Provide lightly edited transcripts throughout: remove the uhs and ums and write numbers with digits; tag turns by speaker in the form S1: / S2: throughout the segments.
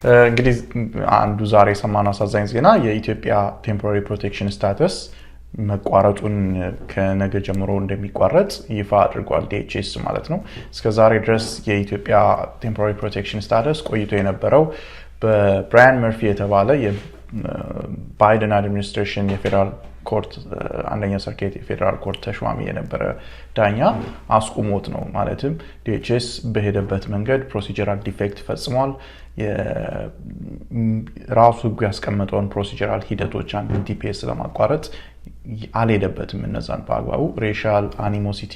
S1: እንግዲህ አንዱ ዛሬ የሰማነው አሳዛኝ ዜና የኢትዮጵያ ቴምፖራሪ ፕሮቴክሽን ስታተስ መቋረጡን ከነገ ጀምሮ እንደሚቋረጥ ይፋ አድርጓል DHS ማለት ነው። እስከ ዛሬ ድረስ የኢትዮጵያ ቴምፖራሪ ፕሮቴክሽን ስታተስ ቆይቶ የነበረው በብራያን መርፊ የተባለ የባይደን አድሚኒስትሬሽን የፌደራል ኮርት አንደኛ ሰርኪት የፌደራል ኮርት ተሿሚ የነበረ ዳኛ አስቁሞት ነው። ማለትም DHS በሄደበት መንገድ ፕሮሲጀራል ዲፌክት ፈጽሟል። ራሱ ህጉ ያስቀመጠውን ፕሮሲጀራል ሂደቶች አንድ TPS ለማቋረጥ አልሄደበትም። እነዛን በአግባቡ ሬሻል አኒሞሲቲ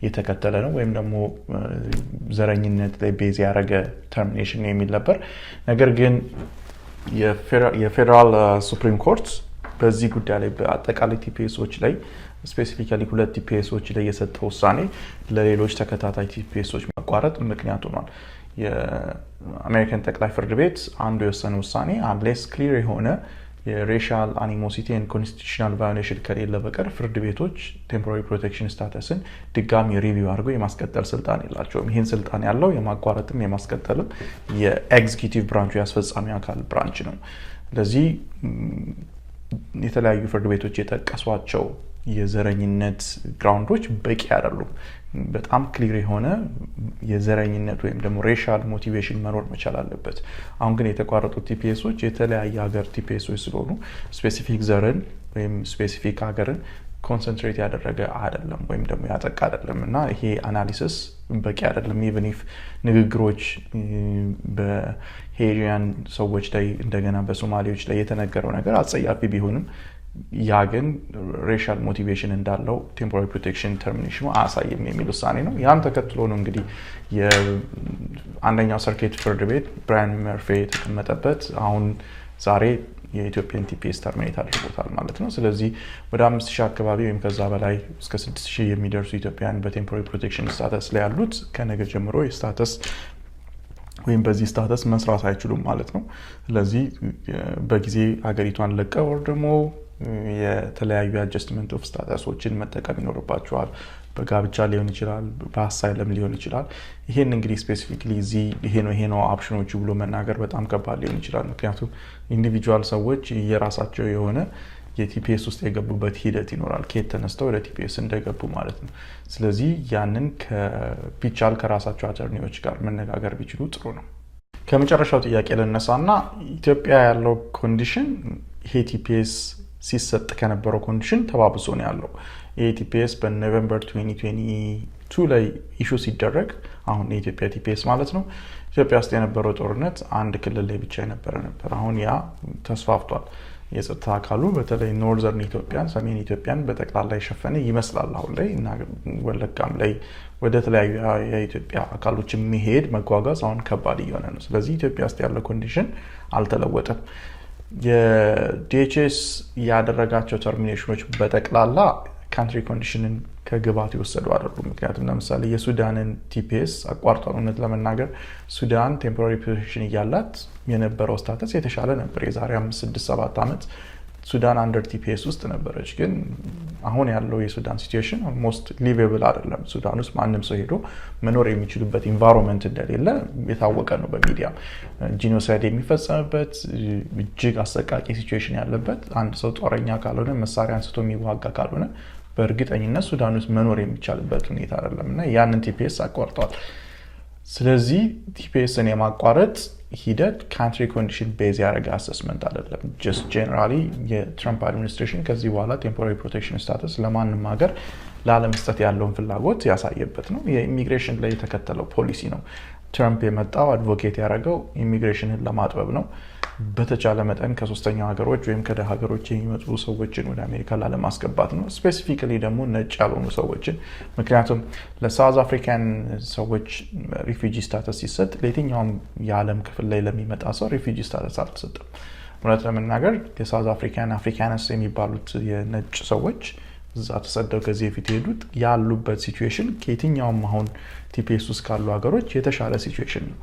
S1: የተከተለ ነው ወይም ደግሞ ዘረኝነት ላይ ቤዝ ያደረገ ተርሚኔሽን የሚል ነበር። ነገር ግን የፌደራል ሱፕሪም ኮርት በዚህ ጉዳይ ላይ በአጠቃላይ TPSዎች ላይ ስፔሲፊካሊ ሁለት TPSዎች ላይ የሰጠው ውሳኔ ለሌሎች ተከታታይ TPSዎች መቋረጥ ምክንያት ሆኗል። የአሜሪካን ጠቅላይ ፍርድ ቤት አንዱ የወሰነ ውሳኔ አንሌስ ክሊር የሆነ የሬሻል አኒሞሲቲ ኤንድ ኮንስቲቱሽናል ቫዮሌሽን ከሌለ በቀር ፍርድ ቤቶች ቴምፖራሪ ፕሮቴክሽን ስታተስን ድጋሚ ሪቪው አድርገው የማስቀጠል ስልጣን የላቸውም። ይህን ስልጣን ያለው የማቋረጥም የማስቀጠልም የኤግዚኪዩቲቭ ብራንቹ የአስፈጻሚ አካል ብራንች ነው። ስለዚህ የተለያዩ ፍርድ ቤቶች የጠቀሷቸው የዘረኝነት ግራውንዶች በቂ አይደሉም። በጣም ክሊር የሆነ የዘረኝነት ወይም ደግሞ ሬሻል ሞቲቬሽን መኖር መቻል አለበት። አሁን ግን የተቋረጡት TPSዎች የተለያየ ሀገር TPSዎች ስለሆኑ ስፔሲፊክ ዘርን ወይም ስፔሲፊክ ሀገርን ኮንሰንትሬት ያደረገ አይደለም ወይም ደግሞ ያጠቃ አይደለም እና ይሄ አናሊሲስ በቂ አይደለም። ኢቭን ኢፍ ንግግሮች በሄሪያን ሰዎች ላይ እንደገና በሶማሌዎች ላይ የተነገረው ነገር አጸያፊ ቢሆንም ያ ግን ሬሻል ሞቲቬሽን እንዳለው ቴምፖራሪ ፕሮቴክሽን ተርሚኔሽኑ አያሳይም የሚል ውሳኔ ነው። ያን ተከትሎ ነው እንግዲህ የአንደኛው ሰርኪት ፍርድ ቤት ብራያን መርፊ የተቀመጠበት አሁን ዛሬ የኢትዮጵያን TPS ተርሚኔት አድርጎታል ማለት ነው። ስለዚህ ወደ 5000 አካባቢ ወይም ከዛ በላይ እስከ 6000 የሚደርሱ ኢትዮጵያውያን በቴምፖራሪ ፕሮቴክሽን ስታተስ ላይ ያሉት ከነገ ጀምሮ የስታተስ ወይም በዚህ ስታተስ መስራት አይችሉም ማለት ነው። ስለዚህ በጊዜ ሀገሪቷን ለቀው ወር ደግሞ የተለያዩ አጀስትመንት ኦፍ ስታተሶችን መጠቀም ይኖርባቸዋል። በጋብቻ ሊሆን ይችላል፣ በአሳይለም ሊሆን ይችላል። ይሄን እንግዲህ ስፔሲፊክሊ እዚህ ይሄ ነው ኦፕሽኖቹ ብሎ መናገር በጣም ከባድ ሊሆን ይችላል። ምክንያቱም ኢንዲቪጁዋል ሰዎች የራሳቸው የሆነ የTPS ውስጥ የገቡበት ሂደት ይኖራል፣ ከየት ተነስተው ወደ TPS እንደገቡ ማለት ነው። ስለዚህ ያንን ቢቻል ከራሳቸው አተርኒዎች ጋር መነጋገር ቢችሉ ጥሩ ነው። ከመጨረሻው ጥያቄ ልነሳና ኢትዮጵያ ያለው ኮንዲሽን ይሄ TPS ሲሰጥ ከነበረው ኮንዲሽን ተባብሶ ነው ያለው። ይሄ TPS በኖቬምበር 2022 ላይ ኢሹ ሲደረግ አሁን የኢትዮጵያ TPS ማለት ነው ኢትዮጵያ ውስጥ የነበረው ጦርነት አንድ ክልል ላይ ብቻ የነበረ ነበር። አሁን ያ ተስፋፍቷል። የጸጥታ አካሉ በተለይ ኖርዘርን ኢትዮጵያን ሰሜን ኢትዮጵያን በጠቅላላ የሸፈነ ይመስላል አሁን ላይ እና ወለጋም ላይ ወደ ተለያዩ የኢትዮጵያ አካሎች የሚሄድ መጓጓዝ አሁን ከባድ እየሆነ ነው። ስለዚህ ኢትዮጵያ ውስጥ ያለው ኮንዲሽን አልተለወጠም። የDHS ያደረጋቸው ተርሚኔሽኖች በጠቅላላ ካንትሪ ኮንዲሽንን ከግባት ይወሰዱ አይደሉም። ምክንያቱም ለምሳሌ የሱዳንን TPS አቋርጧል። እውነት ለመናገር ሱዳን ቴምፖራሪ ፕሮቴክሽን እያላት የነበረው ስታተስ የተሻለ ነበር። የዛሬ 5-6-7 ዓመት ሱዳን አንደር TPS ውስጥ ነበረች። ግን አሁን ያለው የሱዳን ሲቹዌሽን ኦልሞስት ሊቬብል አይደለም። ሱዳን ውስጥ ማንም ሰው ሄዶ መኖር የሚችልበት ኢንቫይሮንመንት እንደሌለ የታወቀ ነው። በሚዲያ ጂኖሳይድ የሚፈጸምበት እጅግ አሰቃቂ ሲቹዌሽን ያለበት፣ አንድ ሰው ጦረኛ ካልሆነ መሳሪያ አንስቶ የሚዋጋ ካልሆነ በእርግጠኝነት ሱዳን ውስጥ መኖር የሚቻልበት ሁኔታ አይደለም እና ያንን TPS አቋርጧል። ስለዚህ TPSን የማቋረጥ ሂደት ካንትሪ ኮንዲሽን ቤዝ ያደረገ አሰስመንት አይደለም። ጀስት ጄኔራሊ የትራምፕ አድሚኒስትሬሽን ከዚህ በኋላ ቴምፖራሪ ፕሮቴክሽን ስታተስ ለማንም ሀገር ላለመስጠት ያለውን ፍላጎት ያሳየበት ነው። የኢሚግሬሽን ላይ የተከተለው ፖሊሲ ነው። ትራምፕ የመጣው አድቮኬት ያደረገው ኢሚግሬሽንን ለማጥበብ ነው። በተቻለ መጠን ከሶስተኛው ሀገሮች ወይም ከደሃ ሀገሮች የሚመጡ ሰዎችን ወደ አሜሪካ ላለማስገባት ነው። ስፔሲፊካሊ ደግሞ ነጭ ያልሆኑ ሰዎችን። ምክንያቱም ለሳውዝ አፍሪካን ሰዎች ሪፊጂ ስታተስ ሲሰጥ ለየትኛውም የዓለም ክፍል ላይ ለሚመጣ ሰው ሪፊጂ ስታተስ አልተሰጠም። እውነት ለመናገር የሳውዝ አፍሪካንስ የሚባሉት የነጭ ሰዎች እዛ ተሰደው ከዚህ በፊት የሄዱት ያሉበት ሲቹዌሽን ከየትኛውም አሁን TPS ውስጥ ካሉ ሀገሮች የተሻለ ሲቹዌሽን ነው።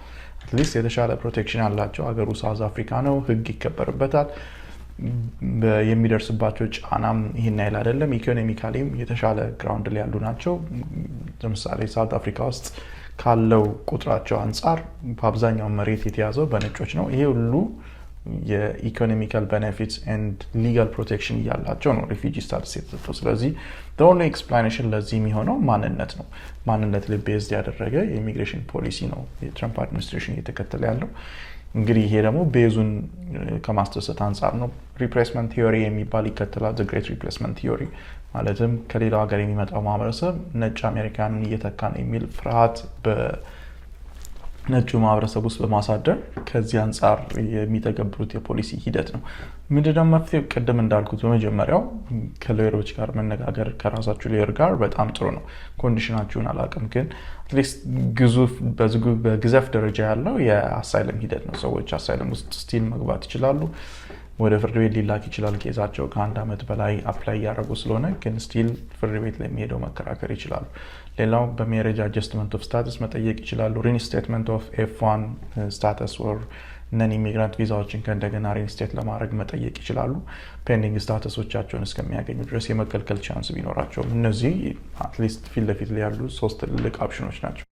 S1: አትሊስት የተሻለ ፕሮቴክሽን አላቸው። ሀገሩ ሳውዝ አፍሪካ ነው፣ ህግ ይከበርበታል። የሚደርስባቸው ጫናም ይሄን አይል አይደለም። ኢኮኖሚካሊም የተሻለ ግራውንድ ላይ ያሉ ናቸው። ለምሳሌ ሳውት አፍሪካ ውስጥ ካለው ቁጥራቸው አንጻር በአብዛኛው መሬት የተያዘው በነጮች ነው። ይሄ ሁሉ የኢኮኖሚካል ቤኔፊትስ ኤንድ ሊጋል ፕሮቴክሽን እያላቸው ነው ሪፊጂ ስታተስ የተሰጠው። ስለዚህ ኦንሊ ኤክስፕላኔሽን ለዚህ የሚሆነው ማንነት ነው። ማንነት ላይ ቤዝድ ያደረገ የኢሚግሬሽን ፖሊሲ ነው የትራምፕ አድሚኒስትሬሽን እየተከተለ ያለው። እንግዲህ ይሄ ደግሞ ቤዙን ከማስተሰት አንጻር ነው። ሪፕሌስመንት ቲዮሪ የሚባል ይከተላል። ዘ ግሬት ሪፕሌስመንት ቲዮሪ ማለትም ከሌላው ሀገር የሚመጣው ማህበረሰብ ነጭ አሜሪካንን እየተካ ነው የሚል ፍርሃት ነጩ ማህበረሰብ ውስጥ በማሳደር ከዚህ አንጻር የሚተገብሩት የፖሊሲ ሂደት ነው። ምንድነው መፍትሄው? ቅድም እንዳልኩት በመጀመሪያው ከሎየሮች ጋር መነጋገር ከራሳችሁ ሎየር ጋር በጣም ጥሩ ነው። ኮንዲሽናችሁን አላውቅም፣ ግን አትሊስት በግዘፍ ደረጃ ያለው የአሳይለም ሂደት ነው። ሰዎች አሳይለም ውስጥ ስቲል መግባት ይችላሉ። ወደ ፍርድ ቤት ሊላክ ይችላል። ኬዛቸው ከ1 ዓመት በላይ አፕላይ እያደረጉ ስለሆነ ግን ስቲል ፍርድ ቤት ላይ የሚሄደው መከራከር ይችላሉ። ሌላው በሜሬጅ አጀስትመንት ኦፍ ስታተስ መጠየቅ ይችላሉ። ሪኢንስቴትመንት ኦፍ F1 ስታተስ ወር ነን ኢሚግራንት ቪዛዎችን ከእንደገና ሪኢንስቴት ለማድረግ መጠየቅ ይችላሉ። ፔንዲንግ ስታተሶቻቸውን እስከሚያገኙ ድረስ የመከልከል ቻንስ ቢኖራቸውም እነዚህ አትሊስት ፊት ለፊት ላይ ያሉ 3 ትልልቅ ኦፕሽኖች ናቸው።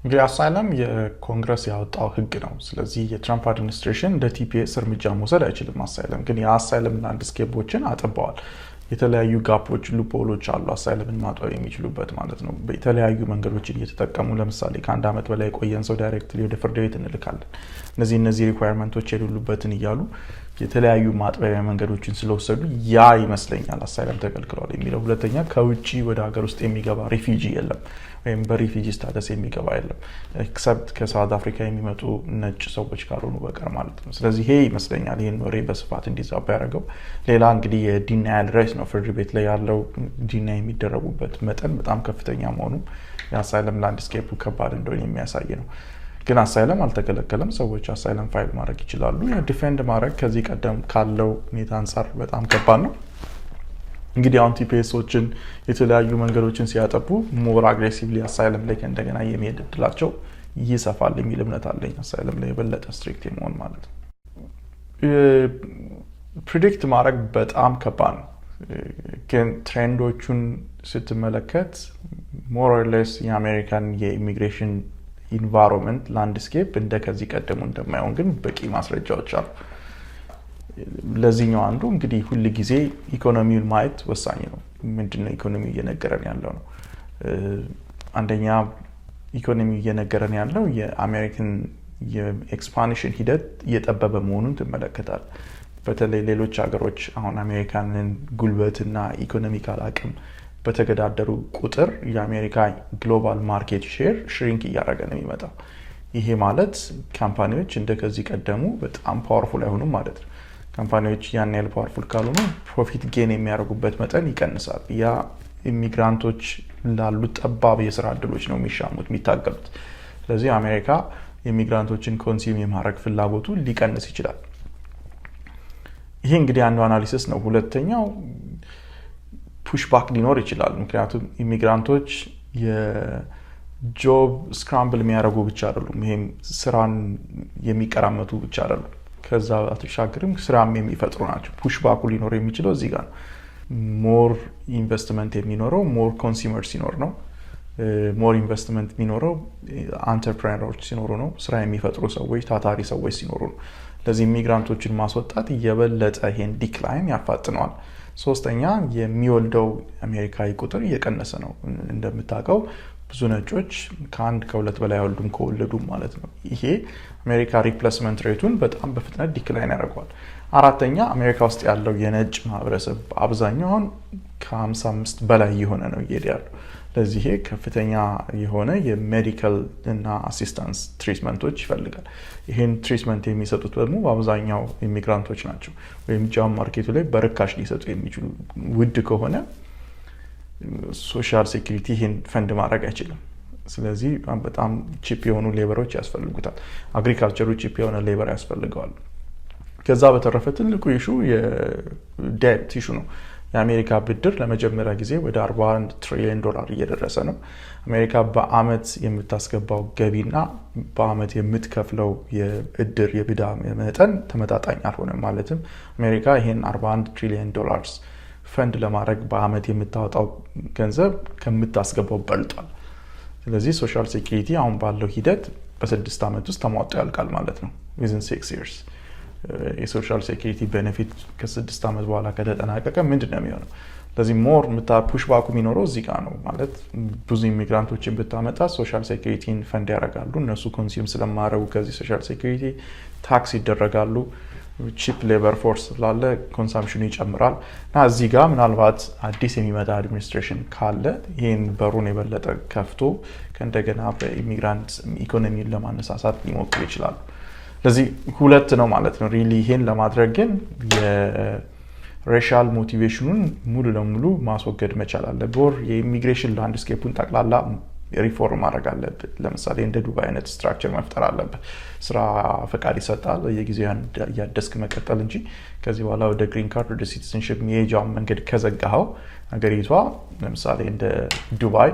S1: እንግዲህ አሳይለም የኮንግረስ ያወጣው ህግ ነው። ስለዚህ የትራምፕ አድሚኒስትሬሽን እንደ ቲፒኤስ እርምጃ መውሰድ አይችልም። አሳይለም ግን የአሳይለም ላንድስኬፖችን አጥበዋል። የተለያዩ ጋፖች ሉፖሎች አሉ አሳይለምን ማጥበብ የሚችሉበት ማለት ነው። የተለያዩ መንገዶችን እየተጠቀሙ ለምሳሌ ከ1 ዓመት በላይ የቆየን ሰው ዳይሬክትሊ ወደ ፍርድ ቤት እንልካለን፣ እነዚህ ሪኳየርመንቶች የሌሉበትን እያሉ የተለያዩ ማጥበቢያ መንገዶችን ስለወሰዱ ያ ይመስለኛል አሳይለም ተከልክሏል የሚለው። ሁለተኛ ከውጭ ወደ ሀገር ውስጥ የሚገባ ሪፊጂ የለም ወይም በሪፊጂ ስታተስ የሚገባ የለም ኤክሰፕት ከሳውት አፍሪካ የሚመጡ ነጭ ሰዎች ካልሆኑ በቀር ማለት ነው። ስለዚህ ይሄ ይመስለኛል ይህን ወሬ በስፋት እንዲዛባ ያደረገው። ሌላ እንግዲህ የዲናያል ራይት ነው። ፍርድ ቤት ላይ ያለው ዲና የሚደረጉበት መጠን በጣም ከፍተኛ መሆኑ የአሳይለም ላንድስኬፑ ከባድ እንደሆነ የሚያሳይ ነው። ግን አሳይለም አልተከለከለም። ሰዎች አሳይለም ፋይል ማድረግ ይችላሉ። ዲፌንድ ማድረግ ከዚህ ቀደም ካለው ሁኔታ አንጻር በጣም ከባድ ነው። እንግዲህ አሁን ቲፒኤሶችን የተለያዩ መንገዶችን ሲያጠቡ ሞር አግሬሲቭሊ አሳይለም ላይ እንደገና የሚሄድ እድላቸው ይሰፋል የሚል እምነት አለኝ። አሳይለም ላይ የበለጠ ስትሪክት የመሆን ማለት ነው። ፕሪዲክት ማድረግ በጣም ከባድ ነው። ግን ትሬንዶቹን ስትመለከት ሞር ኦር ሌስ የአሜሪካን የኢሚግሬሽን ኢንቫይሮንመንት ላንድስኬፕ እንደ ከዚህ ቀደሙ እንደማይሆን ግን በቂ ማስረጃዎች አሉ። ለዚህኛው አንዱ እንግዲህ ሁል ጊዜ ኢኮኖሚውን ማየት ወሳኝ ነው። ምንድነው ኢኮኖሚው እየነገረን ያለው ነው? አንደኛ ኢኮኖሚው እየነገረን ያለው የአሜሪካን የኤክስፓንሽን ሂደት እየጠበበ መሆኑን ትመለከታል። በተለይ ሌሎች ሀገሮች አሁን አሜሪካንን ጉልበትና ኢኮኖሚካል አቅም በተገዳደሩ ቁጥር የአሜሪካ ግሎባል ማርኬት ሼር ሽሪንክ እያደረገ ነው የሚመጣው። ይሄ ማለት ካምፓኒዎች እንደ ከዚህ ቀደሙ በጣም ፓወርፉል አይሆኑም ማለት ነው። ካምፓኒዎች ያን ያህል ፓወርፉል ካልሆኑ ፕሮፊት ጌን የሚያደርጉበት መጠን ይቀንሳል። ያ ኢሚግራንቶች ላሉት ጠባብ የስራ እድሎች ነው የሚታገሉት። ስለዚህ አሜሪካ ኢሚግራንቶችን ኮንሱም የማድረግ ፍላጎቱ ሊቀንስ ይችላል። ይሄ እንግዲህ አንዱ አናሊሲስ ነው። ሁለተኛው ፑሽባክ ሊኖር ይችላል። ምክንያቱም ኢሚግራንቶች የጆብ ስክራምብል የሚያደርጉ ብቻ አይደሉም። ይሄም ስራን የሚቀራመቱ ብቻ አይደሉም። ከዛ አትሻገርም ስራም የሚፈጥሩ ናቸው። ፑሽባኩ ሊኖር የሚችለው እዚህ ጋር ነው። ሞር ኢንቨስትመንት የሚኖረው ሞር ኮንሱመር ሲኖር ነው። ሞር ኢንቨስትመንት የሚኖረው አንተርፕረነሮች ሲኖሩ ነው። ስራ የሚፈጥሩ ሰዎች፣ ታታሪ ሰዎች ሲኖሩ ነው። ለዚህ ኢሚግራንቶችን ማስወጣት እየበለጠ ይሄን ዲክላይን ያፋጥነዋል። ሶስተኛ የሚወልደው አሜሪካዊ ቁጥር እየቀነሰ ነው። እንደምታውቀው ብዙ ነጮች ከ1 ከ2 በላይ አይወልዱም ከወለዱም ማለት ነው። ይሄ አሜሪካ ሪፕሌስመንት ሬቱን በጣም በፍጥነት ዲክላይን ያደርገዋል። አራተኛ አሜሪካ ውስጥ ያለው የነጭ ማህበረሰብ አብዛኛውን ከ55 በላይ የሆነ ነው እየሄደ ያለው። ለዚህ ከፍተኛ የሆነ የሜዲካል እና አሲስታንስ ትሪትመንቶች ይፈልጋል። ይህን ትሪትመንት የሚሰጡት ደግሞ በአብዛኛው ኢሚግራንቶች ናቸው። ወይም ጃብ ማርኬቱ ላይ በርካሽ ሊሰጡ የሚችሉ ውድ ከሆነ ሶሻል ሴኩሪቲ ይህን ፈንድ ማድረግ አይችልም። ስለዚህ በጣም ቺፕ የሆኑ ሌበሮች ያስፈልጉታል። አግሪካልቸሩ ቺፕ የሆነ ሌበር ያስፈልገዋል። ከዛ በተረፈ ትልቁ ኢሹ የዴት ኢሹ ነው። የአሜሪካ ብድር ለመጀመሪያ ጊዜ ወደ $41 ትሪሊዮን እየደረሰ ነው። አሜሪካ በአመት የምታስገባው ገቢና በአመት የምትከፍለው የብድር የብዳ መጠን ተመጣጣኝ አልሆነም። ማለትም አሜሪካ ይሄን $41 ትሪሊዮን ፈንድ ለማድረግ በአመት የምታወጣው ገንዘብ ከምታስገባው በልጧል። ስለዚህ ሶሻል ሴኩሪቲ አሁን ባለው ሂደት በ6 ዓመት ውስጥ ተሟጦ ያልቃል ማለት ነው within 6 years የሶሻል ሴኩሪቲ ቤኔፊት ከ6 ዓመት በኋላ ከተጠናቀቀ ምንድነው የሚሆነው ስለዚህ ሞር ፑሽ ባኩ የሚኖረው እዚህ ጋር ነው ማለት ብዙ ኢሚግራንቶችን ብታመጣ ሶሻል ሴኩሪቲን ፈንድ ያደርጋሉ እነሱ ኮንሱም ስለማያደርጉ ከዚህ ሶሻል ሴኩሪቲ ታክስ ይደረጋሉ ቺፕ ሌበር ፎርስ ስላለ ኮንሳምፕሽኑ ይጨምራል እና እዚህ ጋር ምናልባት አዲስ የሚመጣ አድሚኒስትሬሽን ካለ ይህን በሩን የበለጠ ከፍቶ ከእንደገና በኢሚግራንት ኢኮኖሚን ለማነሳሳት ሊሞክሩ ይችላሉ ስለዚህ ሁለት ነው ማለት ነው ሪሊ ይሄን ለማድረግ ግን የሬሻል ሞቲቬሽኑን ሙሉ ለሙሉ ማስወገድ መቻል አለበት የኢሚግሬሽን ላንድስኬፑን ጠቅላላ ሪፎርም ማድረግ አለበት ለምሳሌ እንደ ዱባይ አይነት ስትራክቸር መፍጠር አለበት ስራ ፈቃድ ይሰጣል የጊዜው ያደስክ መቀጠል እንጂ ከዚህ በኋላ ወደ ግሪን ካርድ ወደ ሲቲዝንሺፕ የሄጃው መንገድ ከዘጋው ሀገሪቷ ለምሳሌ እንደ ዱባይ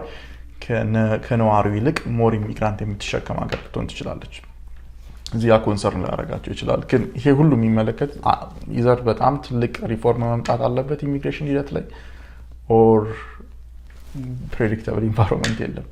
S1: ከነዋሪው ይልቅ ሞር ኢሚግራንት የምትሸከም ሀገር ልትሆን ትችላለች እዚያ ኮንሰርን ላደርጋቸው ይችላል ግን ይሄ ሁሉ የሚመለከት ይዘር በጣም ትልቅ ሪፎርም መምጣት አለበት ኢሚግሬሽን ሂደት ላይ ኦር ፕሬዲክተብል ኢንቫይሮንመንት የለም